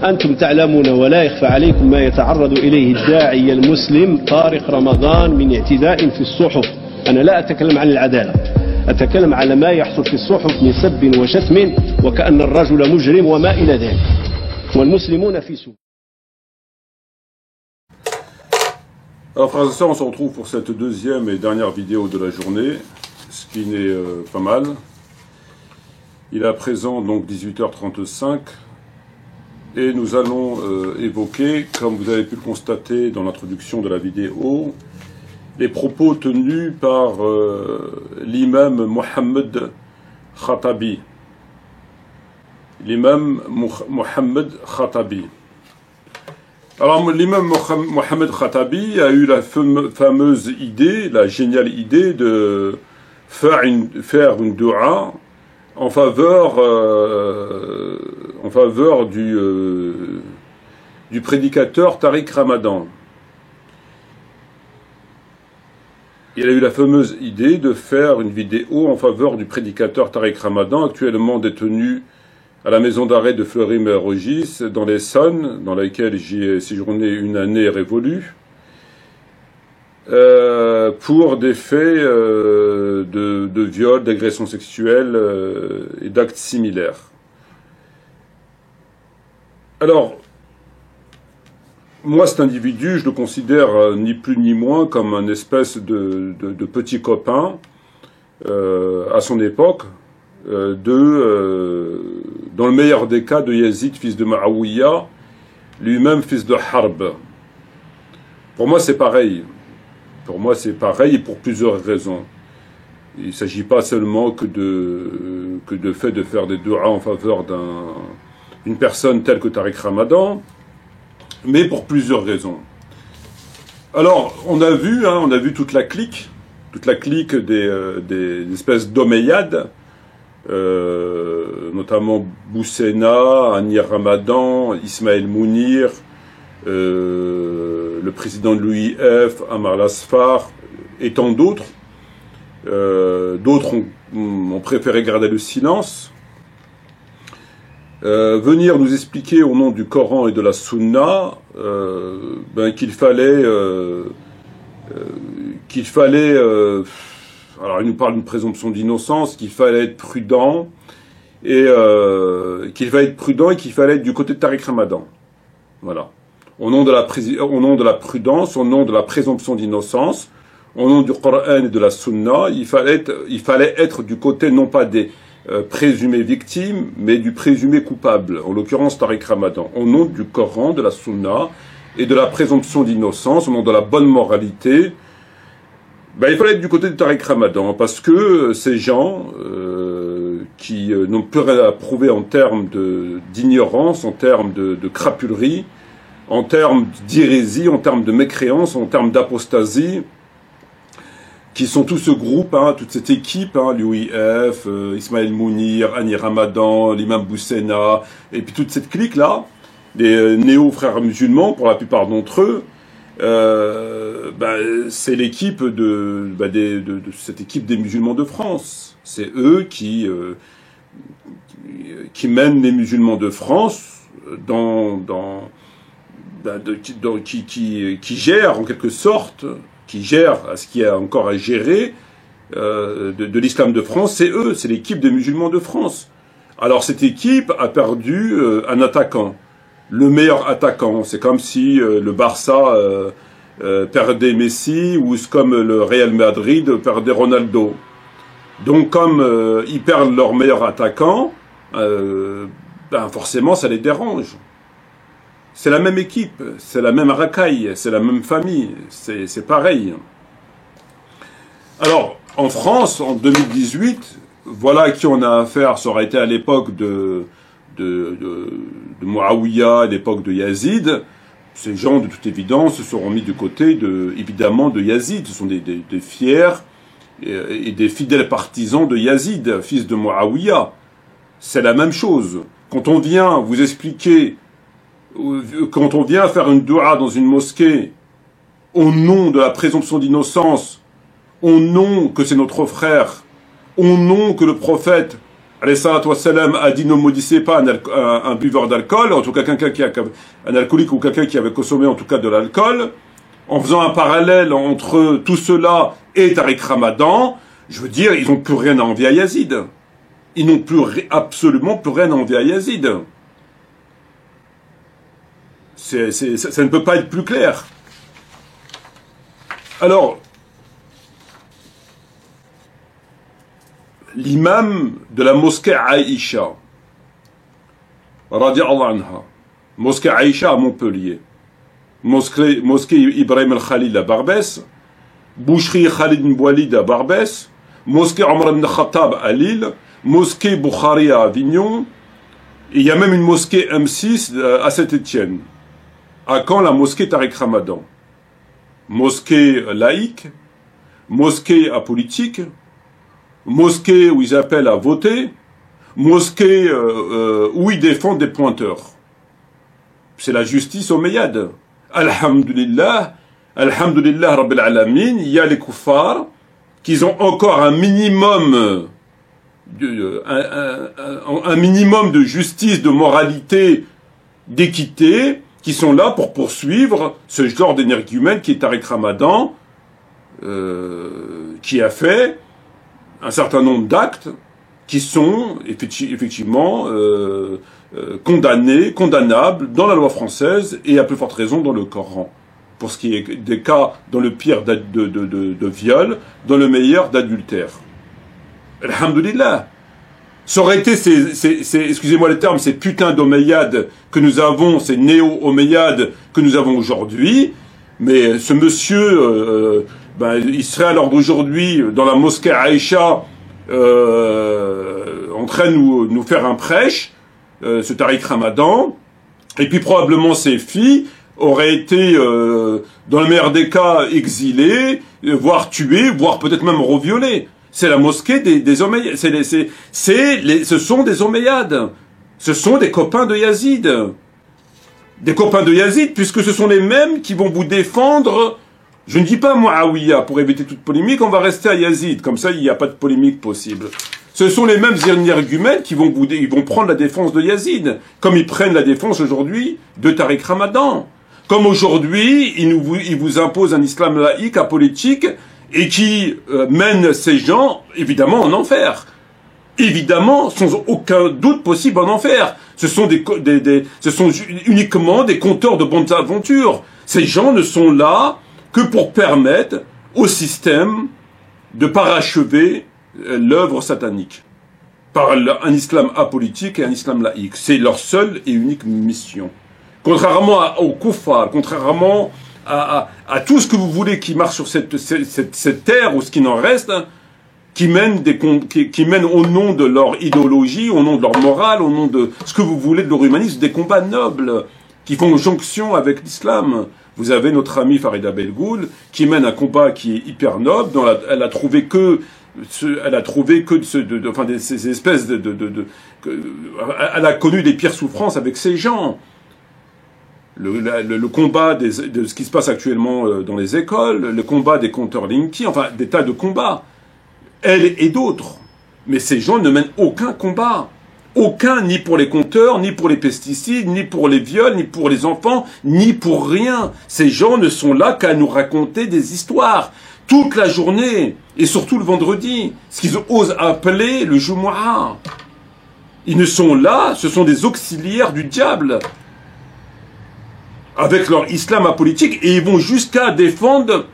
أنتم تعلمون ولا يخفى عليكم ما يتعرض إليه الداعية المسلم طارق رمضان من اعتداء في الصحف. أنا لا أتكلم عن العدالة، أتكلم على ما يحصل في الصحف من سب وشتم وكأن الرجل مجرم وما إلى ذلك، والمسلمون في سوء. Alors frères et sœurs, on se retrouve pour cette deuxième et dernière vidéo de la journée, ce qui n'est pas mal. Il est à présent donc 18h35 et nous allons évoquer, comme vous avez pu le constater dans l'introduction de la vidéo, les propos tenus par l'imam Mohammed Khatabi. L'imam Mohammed Khatabi. Alors l'imam Mohammed Khatabi a eu la fameuse idée, la géniale idée de faire une dua en faveur du prédicateur Tariq Ramadan. Il a eu la fameuse idée de faire une vidéo en faveur du prédicateur Tariq Ramadan, actuellement détenu à la maison d'arrêt de Fleury-Mérogis, dans l'Essonne, dans laquelle j'y ai séjourné une année révolue, pour des faits de viol, d'agression sexuelle et d'actes similaires. Alors, moi, cet individu, je le considère ni plus ni moins comme un espèce de petit copain à son époque, dans le meilleur des cas, de Yazid, fils de Ma'awiya, lui-même fils de Harb. Pour moi, c'est pareil. Pour moi, c'est pareil, et pour plusieurs raisons. Il ne s'agit pas seulement que de fait de faire des du'as en faveur d'une personne telle que Tariq Ramadan, mais pour plusieurs raisons. Alors, on a vu toute la clique des espèces d'Omeyyades, notamment Boussena, Anir Ramadan, Ismaël Mounir, le président de l'UIF, Amar Lasfar, et tant d'autres. D'autres ont préféré garder le silence. Venir nous expliquer au nom du Coran et de la Sunna qu'il fallait alors il nous parle d'une présomption d'innocence, qu'il fallait être prudent et qu'il fallait être du côté de Tariq Ramadan. Voilà. Au nom de la prudence, au nom de la présomption d'innocence, au nom du Coran et de la Sunna, il fallait être du côté non pas des présumés victimes, mais du présumé coupable, en l'occurrence Tariq Ramadan. Au nom du Coran, de la Sunna et de la présomption d'innocence, au nom de la bonne moralité, il fallait être du côté de Tariq Ramadan, parce que ces gens qui n'ont plus rien à prouver en termes d'ignorance, en termes de crapulerie, en termes d'hérésie, en termes de mécréance, en termes d'apostasie, qui sont tout ce groupe, toute cette équipe, l'UIF, Ismaël Mounir, Anir Ramadan, l'imam Boussena, et puis toute cette clique-là, les néo-frères musulmans, pour la plupart d'entre eux, c'est l'équipe de cette équipe des musulmans de France. C'est eux qui mènent les musulmans de France qui gèrent en quelque sorte, qui gèrent ce qu'il y a encore à gérer de l'islam de France. C'est eux, c'est l'équipe des musulmans de France. Alors cette équipe a perdu un attaquant. Le meilleur attaquant, c'est comme si le Barça perdait Messi, ou comme le Real Madrid perdait Ronaldo. Donc comme ils perdent leur meilleur attaquant, forcément ça les dérange. C'est la même équipe, c'est la même racaille, c'est la même famille, c'est pareil. Alors, en France, en 2018, voilà à qui on a affaire. Ça aurait été à l'époque de Muawiyah, à l'époque de Yazid. Ces gens, de toute évidence, se seront mis du côté, évidemment, de Yazid. Ce sont des fiers et des fidèles partisans de Yazid, fils de Muawiyah. C'est la même chose. Quand on vient vous expliquer, quand on vient faire une dua dans une mosquée, au nom de la présomption d'innocence, au nom que c'est notre frère, au nom que le prophète alayhi salatu wassalam, a dit ne maudissez pas un buveur d'alcool, en tout cas quelqu'un qui a un alcoolique ou quelqu'un qui avait consommé en tout cas de l'alcool, en faisant un parallèle entre tout cela et Tariq Ramadan, je veux dire, ils n'ont plus rien à envier à Yazid. Ils n'ont absolument plus rien à envier à Yazid. Ça ne peut pas être plus clair. Alors, l'imam de la mosquée Aïcha, radiallahu anha, mosquée Aïcha à Montpellier, mosquée Ibrahim al-Khalil à Barbès, boucherie Khalid ibn Walid à Barbès, mosquée Omar ibn Khattab à Lille, mosquée Bukhari à Avignon, et il y a même une mosquée M6 à Saint-Étienne. À quand la mosquée Tariq Ramadan? Mosquée laïque, mosquée apolitique, mosquée où ils appellent à voter, mosquée où ils défendent des pointeurs. C'est la justice omeyyade. Alhamdulillah, Alhamdulillah Rabbil Alamin, il y a les kuffars qui ont encore un minimum de justice, de moralité, d'équité, qui sont là pour poursuivre ce genre d'énergumène qui est Tariq Ramadan, qui a fait un certain nombre d'actes qui sont effectivement condamnables dans la loi française et à plus forte raison dans le Coran. Pour ce qui est des cas, dans le pire de viol, dans le meilleur d'adultère. Alhamdulillah. Ça aurait été excusez-moi le terme, ces putains d'Omeyyades que nous avons, ces néo-Omeyyades que nous avons aujourd'hui, mais ce monsieur, il serait à l'heure d'aujourd'hui dans la mosquée Aïcha en train de nous faire un prêche, ce Tariq Ramadan, et puis probablement ses filles auraient été, dans le meilleur des cas, exilées, voire tuées, voire peut-être même reviolées. C'est la mosquée des Omeyyades. Ce sont des Omeyyades. Ce sont des copains de Yazid. Des copains de Yazid, puisque ce sont les mêmes qui vont vous défendre. Je ne dis pas Muawiyah, pour éviter toute polémique, on va rester à Yazid. Comme ça, il n'y a pas de polémique possible. Ce sont les mêmes énergumènes qui vont prendre la défense de Yazid, comme ils prennent la défense aujourd'hui de Tariq Ramadan. Comme aujourd'hui, ils vous imposent un islam laïque, apolitique, et qui mène ces gens, évidemment, en enfer. Évidemment, sans aucun doute possible en enfer. Ce sont uniquement des conteurs de bonnes aventures. Ces gens ne sont là que pour permettre au système de parachever l'œuvre satanique par un islam apolitique et un islam laïque. C'est leur seule et unique mission. Contrairement aux kuffars, contrairement à tout ce que vous voulez qui marche sur cette terre ou ce qui n'en reste, qui mènent au nom de leur idéologie, au nom de leur morale, au nom de ce que vous voulez de leur humanisme, des combats nobles qui font jonction avec l'islam. Vous avez notre ami Farida Belgoul qui mène un combat qui est hyper noble, dont elle a trouvé que ces espèces elle a connu des pires souffrances avec ces gens. Le combat de ce qui se passe actuellement dans les écoles, le combat des compteurs Linky, enfin des tas de combats, elle et d'autres. Mais ces gens ne mènent aucun combat. Aucun, ni pour les compteurs, ni pour les pesticides, ni pour les viols, ni pour les enfants, ni pour rien. Ces gens ne sont là qu'à nous raconter des histoires. Toute la journée, et surtout le vendredi, ce qu'ils osent appeler le Jumu'ah. Ils ne sont là, ce sont des auxiliaires du diable. Avec leur islam apolitique, et ils vont jusqu'à défendre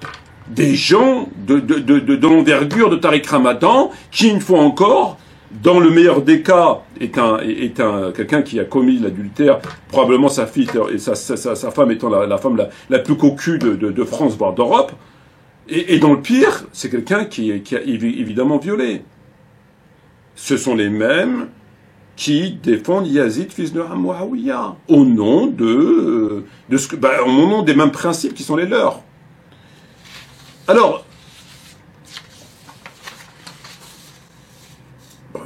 des gens de l'envergure de Tariq Ramadan, qui, une fois encore, dans le meilleur des cas, est quelqu'un qui a commis l'adultère, probablement sa fille et sa femme étant la femme la plus cocu de France, voire d'Europe, et dans le pire, c'est quelqu'un qui a évidemment violé. Ce sont les mêmes qui défendent Yazid, fils de Muawiyah, au nom au nom des mêmes principes qui sont les leurs. Alors,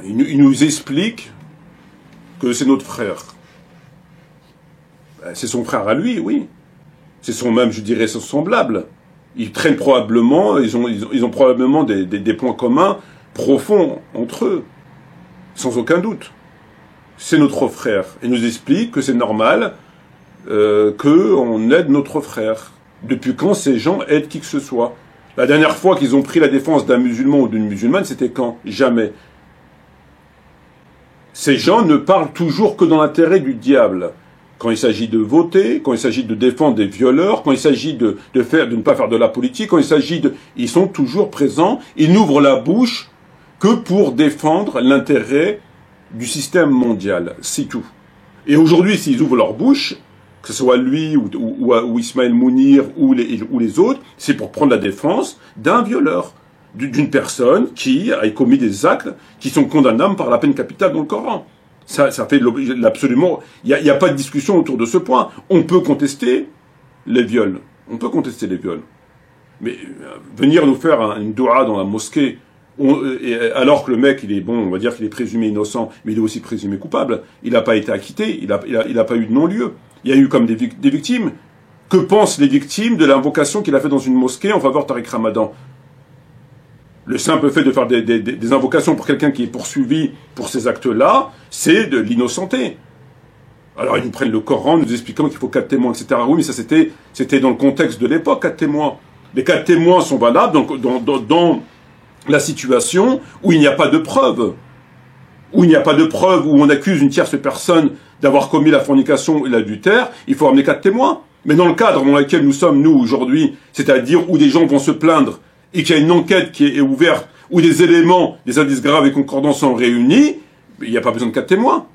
il nous explique que c'est notre frère. C'est son frère à lui, oui. C'est son même, je dirais, son semblable. Ils traînent probablement, ils ont probablement des points communs profonds entre eux. sans aucun doute. C'est notre frère. Il nous explique que c'est normal qu'on aide notre frère. Depuis quand ces gens aident qui que ce soit? La dernière fois qu'ils ont pris la défense d'un musulman ou d'une musulmane, c'était quand? Jamais. Ces gens ne parlent toujours que dans l'intérêt du diable. Quand il s'agit de voter, quand il s'agit de défendre des violeurs, quand il s'agit de ne pas faire de la politique, quand il s'agit de... Ils sont toujours présents, ils n'ouvrent la bouche que pour défendre l'intérêt du système mondial, c'est tout. Et aujourd'hui, s'ils ouvrent leur bouche, que ce soit lui ou Ismaël Mounir ou les autres, c'est pour prendre la défense d'un violeur, d'une personne qui a commis des actes qui sont condamnables par la peine capitale dans le Coran. Ça fait absolument... Il n'y a pas de discussion autour de ce point. On peut contester les viols. On peut contester les viols. Mais venir nous faire une doua dans la mosquée, alors que le mec, il est bon, on va dire qu'il est présumé innocent, mais il est aussi présumé coupable. Il n'a pas été acquitté, il n'a pas eu de non-lieu. Il y a eu comme des victimes. Que pensent les victimes de l'invocation qu'il a fait dans une mosquée en faveur de Tariq Ramadan? Le simple fait de faire des invocations pour quelqu'un qui est poursuivi pour ces actes-là, c'est de l'innocenter. Alors ils nous prennent le Coran, nous expliquant qu'il faut 4 témoins, etc. Oui, mais ça c'était dans le contexte de l'époque, 4 témoins. Les 4 témoins sont valables dans la situation où il n'y a pas de preuve. Où il n'y a pas de preuve, où on accuse une tierce personne d'avoir commis la fornication et l'adultère, il faut ramener 4 témoins. Mais dans le cadre dans lequel nous sommes, nous, aujourd'hui, c'est-à-dire où des gens vont se plaindre, et qu'il y a une enquête qui est ouverte, où des éléments, des indices graves et concordants sont réunis, il n'y a pas besoin de 4 témoins.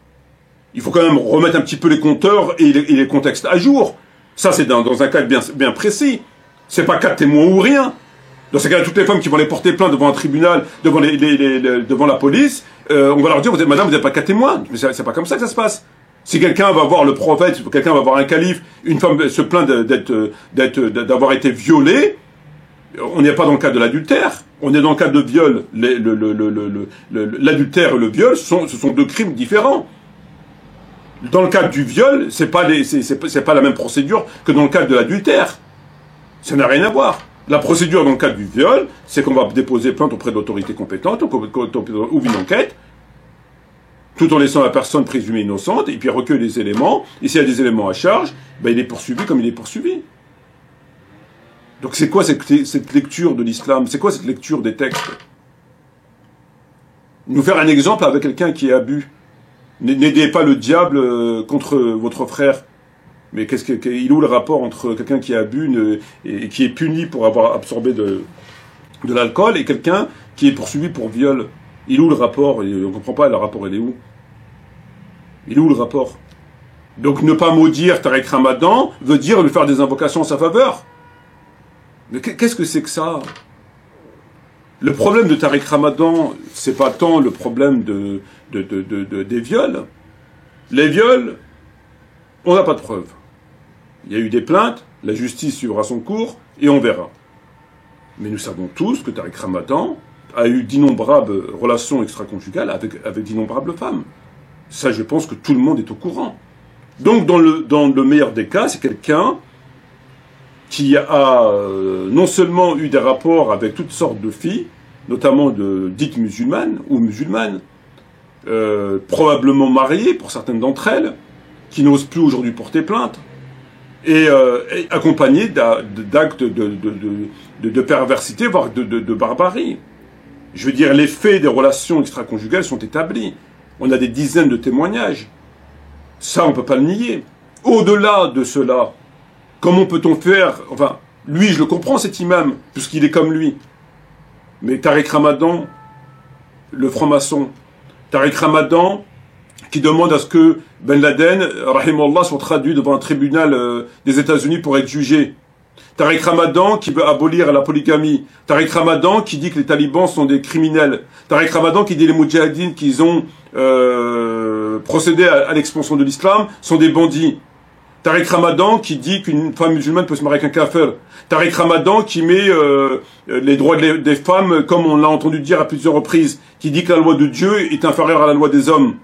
Il faut quand même remettre un petit peu les compteurs et les contextes à jour. Ça, c'est dans un cas bien précis. C'est pas 4 témoins ou rien. Dans ce cas-là, toutes les femmes qui vont les porter plainte devant un tribunal, devant la police, on va leur dire, madame, vous n'êtes pas 4 témoins. Mais c'est pas comme ça que ça se passe. Si quelqu'un va voir le prophète, quelqu'un va voir un calife, une femme se plaint d'avoir été violée, on n'est pas dans le cas de l'adultère, on est dans le cas de viol. L'adultère et le viol, ce sont 2 crimes différents. Dans le cadre du viol, c'est pas la même procédure que dans le cadre de l'adultère. Ça n'a rien à voir. La procédure dans le cadre du viol, c'est qu'on va déposer plainte auprès de l'autorité compétente, on ouvre une enquête, tout en laissant la personne présumée innocente, et puis recueille les éléments, et s'il y a des éléments à charge, ben il est poursuivi comme il est poursuivi. Donc c'est quoi cette lecture de l'islam? C'est quoi cette lecture des textes? Nous faire un exemple avec quelqu'un qui est abus. N'aidez pas le diable contre votre frère. Mais il est où le rapport entre quelqu'un qui abuse et qui est puni pour avoir absorbé de l'alcool et quelqu'un qui est poursuivi pour viol? Il est où le rapport? On ne comprend pas, le rapport, il est où? Il est où le rapport? Donc ne pas maudire Tariq Ramadan veut dire lui faire des invocations en sa faveur. Mais qu'est-ce que c'est que ça? Le problème de Tariq Ramadan, c'est pas tant le problème des viols. Les viols, on n'a pas de preuves. Il y a eu des plaintes, la justice suivra son cours, et on verra. Mais nous savons tous que Tariq Ramadan a eu d'innombrables relations extra-conjugales avec d'innombrables femmes. Ça, je pense que tout le monde est au courant. Donc, dans le meilleur des cas, c'est quelqu'un qui a non seulement eu des rapports avec toutes sortes de filles, notamment dites musulmanes ou musulmanes, probablement mariées pour certaines d'entre elles, qui n'osent plus aujourd'hui porter plainte, et accompagnées d'actes de perversité, voire de barbarie. Je veux dire, les faits des relations extra-conjugales sont établis. On a des dizaines de témoignages. Ça, on ne peut pas le nier. Au-delà de cela, comment peut-on faire... Enfin, lui, je le comprends, cet imam, puisqu'il est comme lui. Mais Tariq Ramadan, le franc-maçon, Tariq Ramadan, qui demande à ce que Ben Laden, rahimallah, soit traduit devant un tribunal des États-Unis pour être jugé. Tariq Ramadan qui veut abolir la polygamie. Tariq Ramadan qui dit que les talibans sont des criminels. Tariq Ramadan qui dit que les moudjahidines qui ont procédé à l'expansion de l'islam sont des bandits. Tariq Ramadan qui dit qu'une femme musulmane peut se marier avec un kafir. Tariq Ramadan qui met les droits des femmes, comme on l'a entendu dire à plusieurs reprises, qui dit que la loi de Dieu est inférieure à la loi des hommes.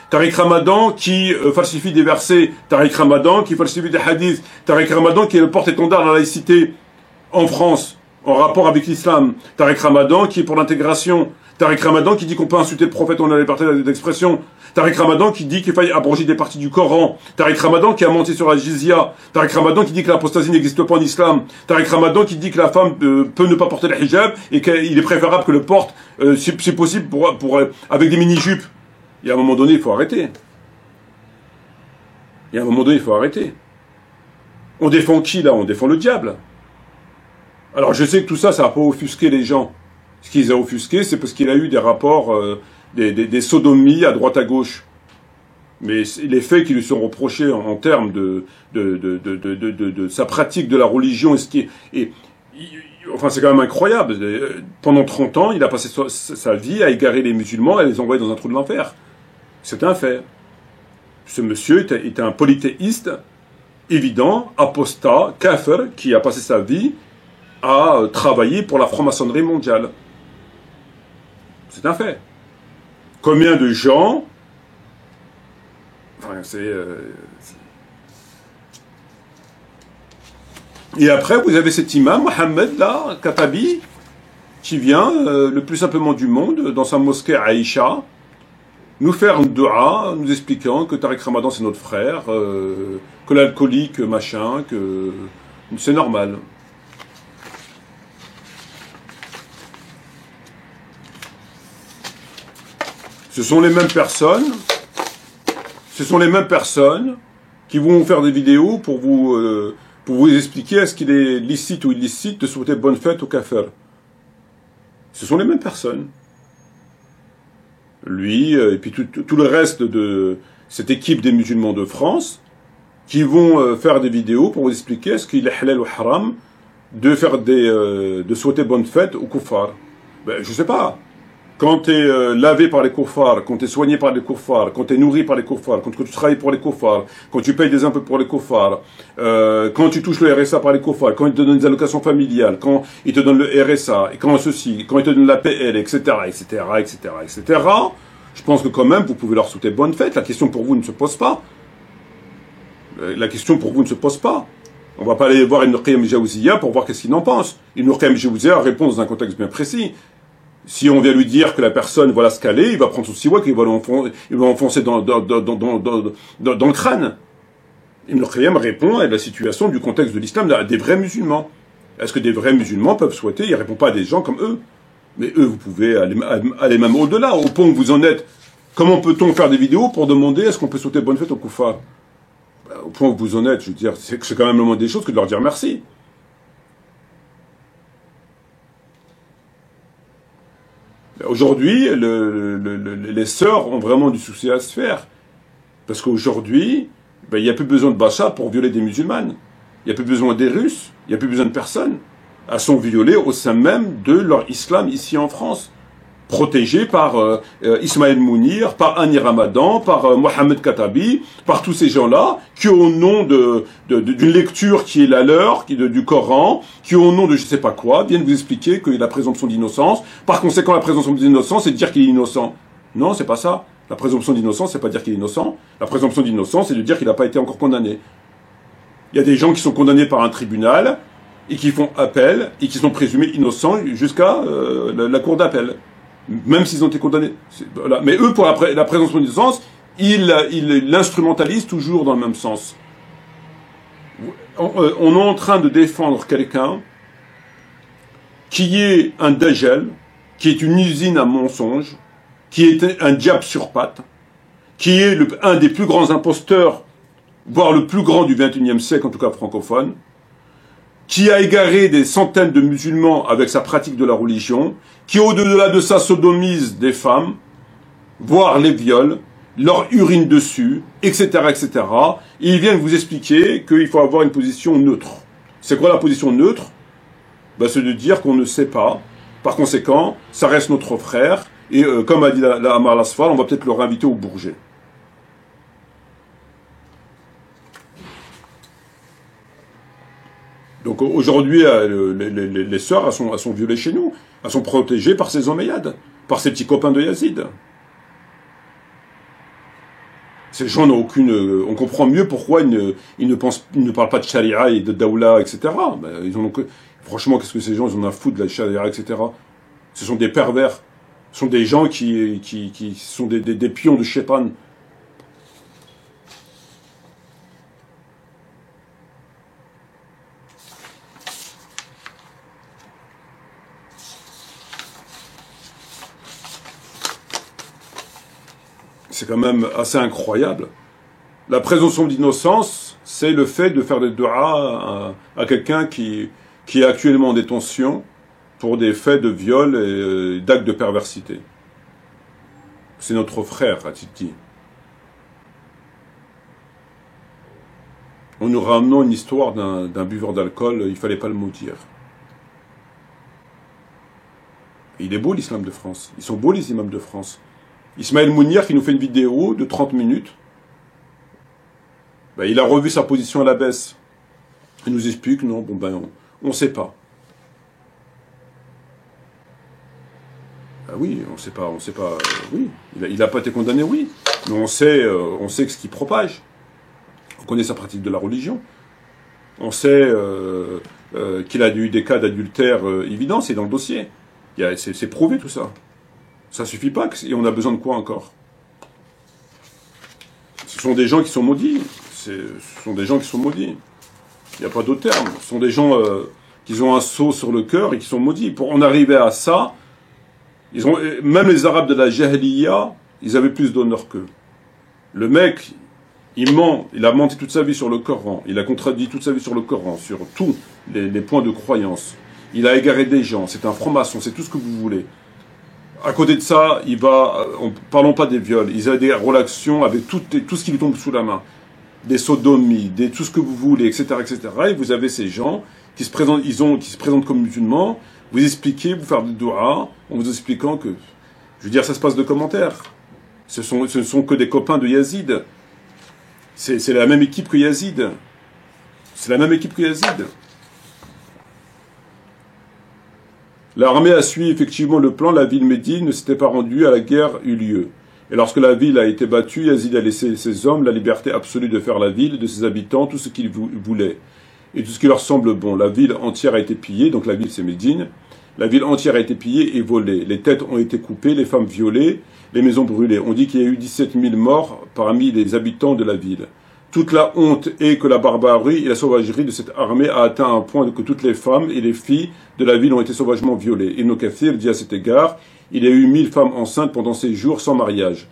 Tariq Ramadan qui falsifie des versets, Tariq Ramadan qui falsifie des hadiths, Tariq Ramadan qui est le porte-étendard de la laïcité en France, en rapport avec l'islam, Tariq Ramadan qui est pour l'intégration, Tariq Ramadan qui dit qu'on peut insulter le prophète, on a la liberté d'expression. Tariq Ramadan qui dit qu'il faille abroger des parties du Coran. Tariq Ramadan qui a menti sur la jizya. Tariq Ramadan qui dit que l'apostasie n'existe pas en islam. Tariq Ramadan qui dit que la femme peut ne pas porter le hijab et qu'il est préférable que le porte, si possible, avec des mini-jupes. Et à un moment donné, il faut arrêter. Et à un moment donné, il faut arrêter. On défend qui, là? On défend le diable. Alors, je sais que tout ça, ça n'a pas offusqué les gens. Ce qui les a offusqués, c'est parce qu'il a eu des rapports, des sodomies à droite à gauche. Mais les faits qui lui sont reprochés en termes de sa pratique de la religion, enfin, c'est quand même incroyable. Pendant 30 ans, il a passé sa vie à égarer les musulmans et à les envoyer dans un trou de l'enfer. C'est un fait. Ce monsieur était un polythéiste évident, apostat, kafir, qui a passé sa vie à travailler pour la franc-maçonnerie mondiale. C'est un fait. Combien de gens... Enfin, Et après, vous avez cet imam, Mohamed, là, Katabi, qui vient, le plus simplement du monde, dans sa mosquée à Aïcha, nous faire une dua, nous expliquant que Tariq Ramadan c'est notre frère, que l'alcoolique, machin, que c'est normal. Ce sont les mêmes personnes qui vont faire des vidéos pour vous expliquer est-ce qu'il est licite ou illicite de souhaiter bonne fête au kafir. Ce sont les mêmes personnes. Lui, et puis tout le reste de cette équipe des musulmans de France, qui vont faire des vidéos pour vous expliquer est-ce qu'il est halal ou haram de souhaiter bonne fête aux kuffars. Ben, je sais pas. Quand tu es lavé par les kuffars, quand tu es soigné par les kuffars, quand tu es nourri par les kuffars, quand tu travailles pour les kuffars, quand tu payes des impôts pour les kuffars, quand tu touches le RSA par les kuffars, quand ils te donnent des allocations familiales, quand ils te donnent le RSA, et quand ceci, quand ils te donnent la PL, etc., etc., etc., etc., je pense que quand même, vous pouvez leur souhaiter bonne fête. La question pour vous ne se pose pas. La question pour vous ne se pose pas. On va pas aller voir Ibn Qayyim al-Jawziyya pour voir qu'est-ce qu'il en pense. Ibn Qayyim al-Jawziyya répond dans un contexte bien précis. Si on vient lui dire que la personne, voilà ce qu'elle est, il va prendre son siwak et il va l'enfoncer dans le crâne. Ibn Qayyim répond à la situation du contexte de l'islam à des vrais musulmans. Est-ce que des vrais musulmans peuvent souhaiter? Il ne répond pas à des gens comme eux. Mais eux, vous pouvez aller même au-delà, au point où vous en êtes. Comment peut-on faire des vidéos pour demander est-ce qu'on peut souhaiter bonne fête aux kuffars? Au point où vous en êtes, je veux dire, c'est quand même le moins des choses que de leur dire merci. Aujourd'hui, les sœurs ont vraiment du souci à se faire. Parce qu'aujourd'hui, il n'y a plus besoin de Bachar pour violer des musulmanes. Il n'y a plus besoin des Russes. Il n'y a plus besoin de personne. Elles sont violées au sein même de leur islam ici en France. Protégées par Ismaël Mounir, par Annie Ramadan, par Mohamed Katabi, par tous ces gens-là, qui au nom d'une lecture qui est la leur, du Coran, qui au nom de je sais pas quoi, viennent vous expliquer qu'il y a la présomption d'innocence. Par conséquent, la présomption d'innocence, c'est de dire qu'il est innocent. Non, c'est pas ça. La présomption d'innocence, c'est pas dire qu'il est innocent. La présomption d'innocence, c'est de dire qu'il n'a pas été encore condamné. Il y a des gens qui sont condamnés par un tribunal, et qui font appel, et qui sont présumés innocents jusqu'à la cour d'appel. Même s'ils ont été condamnés. Voilà. Mais eux, pour la présomption d'innocence, ils l'instrumentalisent toujours dans le même sens. On est en train de défendre quelqu'un qui est un dajjal, qui est une usine à mensonges, qui est un diable sur pattes, qui est un des plus grands imposteurs, voire le plus grand du XXIe siècle, en tout cas francophone, qui a égaré des centaines de musulmans avec sa pratique de la religion, qui au-delà de ça sodomise des femmes, voire les viole, leur urine dessus, etc., etc. Et ils viennent vous expliquer qu'il faut avoir une position neutre. C'est quoi la position neutre? Ben, c'est de dire qu'on ne sait pas. Par conséquent, ça reste notre frère, et comme a dit la Amar Lasfal, on va peut-être le réinviter au Bourget. Donc aujourd'hui, les sœurs, elles sont violées chez nous. Elles sont protégées par ces Omeyyades, par ces petits copains de Yazid. Ces gens n'ont aucune... on comprend mieux pourquoi ils ne parlent pas de charia et de daoula, etc. Ben, franchement, qu'est-ce que ces gens, ils ont un fou de la charia, etc. Ce sont des pervers. Ce Ce sont des gens qui sont des pions de Shaitan. C'est quand même assez incroyable. La présomption d'innocence, c'est le fait de faire des du'as à quelqu'un qui est actuellement en détention pour des faits de viol et d'actes de perversité. C'est notre frère, a-t-il dit. On nous ramenant une histoire d'un buveur d'alcool, il fallait pas le maudire. Et il est beau l'islam de France. Ils sont beaux les imams de France. Ismaël Mounir qui nous fait une vidéo de 30 minutes. Ben, il a revu sa position à la baisse. Il nous explique, non, bon ben, on sait pas. Ah oui, on sait pas, oui. Il a pas été condamné, oui. Mais on sait ce qu'il propage. On connaît sa pratique de la religion. On sait qu'il a eu des cas d'adultère évidents, c'est dans le dossier. C'est prouvé tout ça. Ça suffit pas, et on a besoin de quoi encore? Ce sont des gens qui sont maudits. Ce sont des gens qui sont maudits. Il n'y a pas d'autre terme. Ce sont des gens qui ont un sceau sur le cœur et qui sont maudits. Pour en arriver à ça, même les Arabes de la Jahiliya, ils avaient plus d'honneur qu'eux. Le mec, il ment, il a menti toute sa vie sur le Coran, il a contredit toute sa vie sur le Coran, sur tous les points de croyance. Il a égaré des gens, c'est un franc-maçon, c'est tout ce que vous voulez. À côté de ça, parlons pas des viols, ils ont des relations avec tout ce qui lui tombe sous la main. Des sodomies, tout ce que vous voulez, etc., etc. Et vous avez ces gens qui se présentent comme musulmans, vous expliquez, vous faire des doigts, en vous expliquant que, je veux dire, ça se passe de commentaires. Ce sont que des copains de Yazid. C'est la même équipe que Yazid. C'est la même équipe que Yazid. L'armée a suivi effectivement le plan, la ville Médine ne s'était pas rendue, à la guerre eut lieu. Et lorsque la ville a été battue, Yazid a laissé ses hommes la liberté absolue de faire la ville, de ses habitants, tout ce qu'ils voulaient. Et tout ce qui leur semble bon. La ville entière a été pillée, donc la ville c'est Médine. La ville entière a été pillée et volée. Les têtes ont été coupées, les femmes violées, les maisons brûlées. On dit qu'il y a eu 17 000 morts parmi les habitants de la ville. Toute la honte est que la barbarie et la sauvagerie de cette armée a atteint un point que toutes les femmes et les filles de la ville ont été sauvagement violées. Ibn Kathir dit à cet égard, il y a eu 1000 femmes enceintes pendant ces jours sans mariage.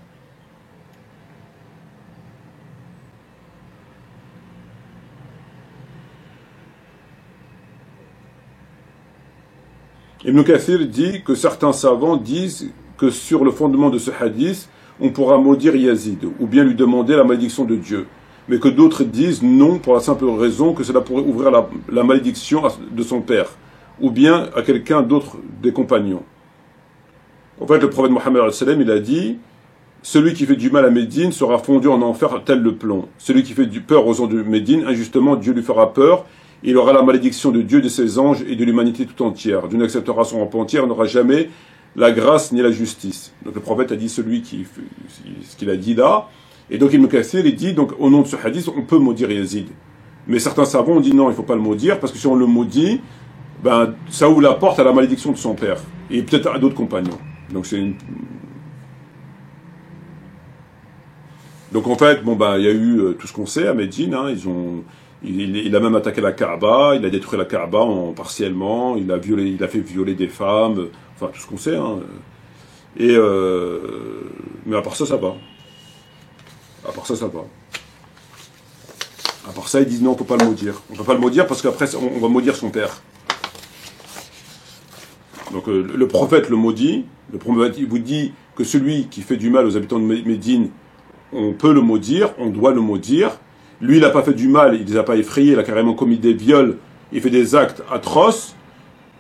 Ibn Kathir dit que certains savants disent que sur le fondement de ce hadith, on pourra maudire Yazid, ou bien lui demander la malédiction de Dieu. Mais que d'autres disent non pour la simple raison que cela pourrait ouvrir la malédiction de son père, ou bien à quelqu'un d'autre des compagnons. En fait, le prophète Mohammed il a dit, celui qui fait du mal à Médine sera fondu en enfer tel le plomb. Celui qui fait du peur aux gens de Médine, injustement, Dieu lui fera peur, et il aura la malédiction de Dieu, de ses anges et de l'humanité tout entière. Dieu n'acceptera son repentir, n'aura jamais la grâce ni la justice. Donc le prophète a dit ce qu'il a dit là. Et donc Ibn Kathir, il dit, donc au nom de ce hadith, on peut maudire Yazid. Mais certains savants ont dit non, il ne faut pas le maudire, parce que si on le maudit, ben, ça ouvre la porte à la malédiction de son père. Et peut-être à d'autres compagnons. Donc Donc en fait, bon ben, il y a eu tout ce qu'on sait à Médine, hein, il a même attaqué la Kaaba, il a détruit la Kaaba partiellement, il a fait violer des femmes, enfin tout ce qu'on sait, hein. Mais à part ça, ça va. À part ça, ça va. À part ça, ils disent non, on ne peut pas le maudire. On ne peut pas le maudire parce qu'après, on va maudire son père. Donc le prophète le maudit. Le prophète il vous dit que celui qui fait du mal aux habitants de Médine, on peut le maudire, on doit le maudire. Lui, il n'a pas fait du mal, il ne les a pas effrayés, il a carrément commis des viols, il fait des actes atroces.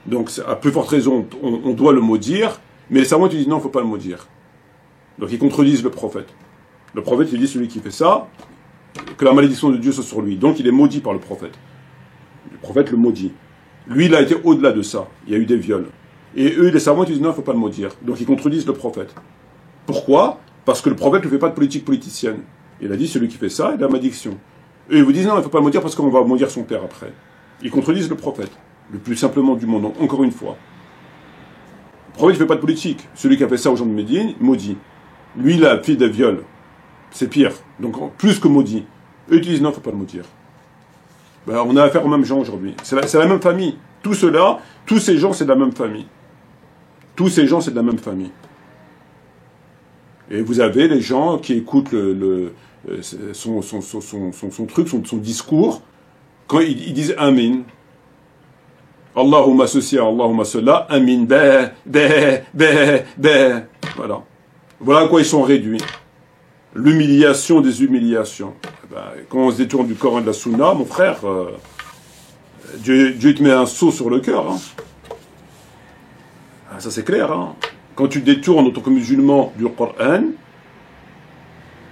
Donc à plus forte raison, on doit le maudire. Mais les savants, ils disent non, il ne faut pas le maudire. Donc ils contredisent le prophète. Le prophète, il dit, celui qui fait ça, que la malédiction de Dieu soit sur lui. Donc il est maudit par le prophète. Le prophète le maudit. Lui, il a été au-delà de ça. Il y a eu des viols. Et eux, les savants, ils disent non, il ne faut pas le maudire. Donc ils contredisent le prophète. Pourquoi? Parce que le prophète ne fait pas de politique politicienne. Il a dit, celui qui fait ça, il a la malédiction. Eux, ils vous disent non, il ne faut pas le maudire parce qu'on va maudire son père après. Ils contredisent le prophète. Le plus simplement du monde, encore une fois. prophète ne fait pas de politique. Celui qui a fait ça aux gens de Médine, maudit. Lui, il a fait des viols. C'est pire. Donc, plus que maudit. Eux, ils disent non, il ne faut pas le maudire. Ben, on a affaire aux mêmes gens aujourd'hui. C'est la même famille. Tout cela, tous ces gens, c'est de la même famille. Tous ces gens, c'est de la même famille. Et vous avez les gens qui écoutent son truc, son discours, quand ils disent Amin. Allahumma ceci, Allahumma cela, Amin, Voilà. Voilà à quoi ils sont réduits. L'humiliation des humiliations. Ben, quand on se détourne du Coran et de la Sunna, mon frère, Dieu te met un sceau sur le cœur. Hein. Ah, ça c'est clair. Hein. Quand tu détournes en tant que musulman du Coran,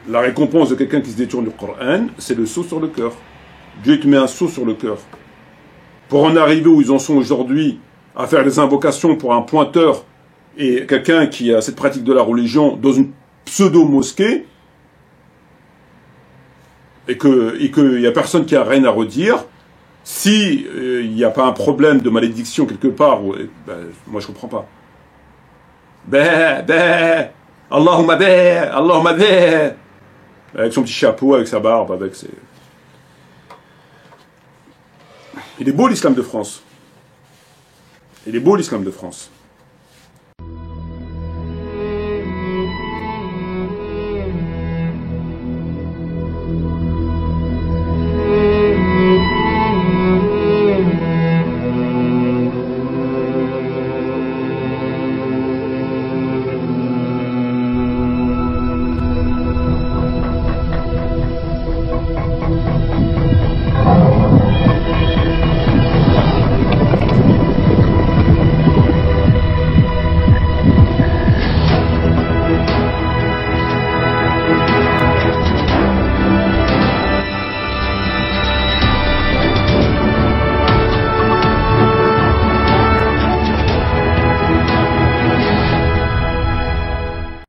la récompense de quelqu'un qui se détourne du Coran, c'est le sceau sur le cœur. Dieu te met un sceau sur le cœur. Pour en arriver où ils en sont aujourd'hui, à faire des invocations pour un pointeur et quelqu'un qui a cette pratique de la religion dans une pseudo-mosquée, et qu'il n'y a personne qui a rien à redire, si il n'y a pas un problème de malédiction quelque part, ben, moi je comprends pas. Allahumma Allahumma avec son petit chapeau, avec sa barbe, avec ses... Il est beau l'islam de France. Il est beau l'islam de France.